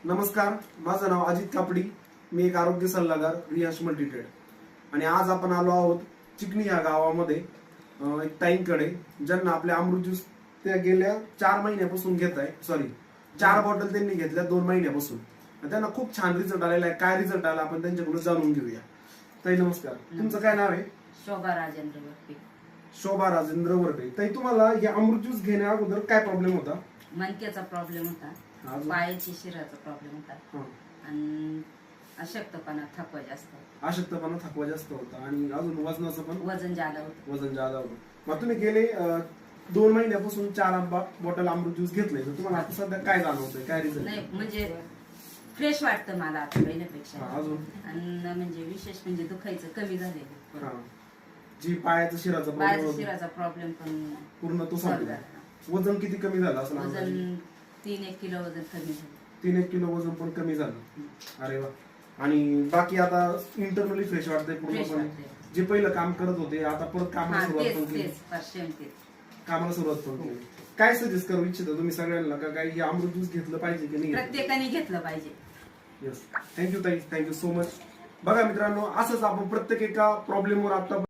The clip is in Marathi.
नमस्कार, माझं नाव अजित कापडी. मी एक आरोग्य सल्लागार रियाश मल्टीट्रेड. आणि आज आपण आलो आहोत चिकणी या गावामध्ये एक ताईंकडे, ज्यांना आपले अमृत ज्यूस त्या गेल्या 4 महिन्यापासून घेत आहे. सॉरी, 4 बॉटल त्यांनी घेतल्या 2 महिन्यापासून. त्यांना खूप छान रिझल्ट आलेला आहे. काय रिझल्ट आला आपण त्यांच्याकडून जाणून घेऊया. ताई नमस्कार, तुमचं काय नाव आहे? शोभा राजेंद्र वरपे. शोभा राजेंद्र वरपे. ताई, तुम्हाला हे अमृत ज्यूस घेण्या अगोदर काय प्रॉब्लेम होता? मणक्याचा प्रॉब्लेम होता, पायाची शिराचा प्रॉब्लेम होता आणि अशक्तपणा, थकवा जास्त होता आणि अजून वजनाचं पण वजन जादा होतं. मग तुम्ही गेले 2 महिन्यापासून 4 बॉटल अमृत ज्यूस घेतले, तर तुम्हाला आता सध्या काय जाणवतंय, काय रिझल्ट? नाही म्हणजे फ्रेश वाटतं मला आता पहिल्यापेक्षा. अजून आणि म्हणजे विशेष म्हणजे दुखायचं कमी झालेलं. जी पायाचा शिराचा प्रॉब्लेम पण पूर्ण तो संपला. वजन किती कमी झालं असं? वजन 3-1 किलो वजन कमी झालं. 3-1 किलो वजन पण कमी झालं. अरे वा. आणि बाकी आता इंटरनली फ्रेश वाटतंय पूर्णपणे. जे पहिलं काम करत होते आता परत कामाला सुरुवात पण केली. काय सजेस्ट करू इच्छिता तुम्ही सगळ्यांना, का काही हे अमृत ज्यूस घेतलं पाहिजे की नाही? प्रत्येकाने घेतलं पाहिजे. येस, थँक्यू ताई, थँक्यू सो मच. बघा मित्रांनो, असंच आपण प्रत्येक एका प्रॉब्लेमवर आता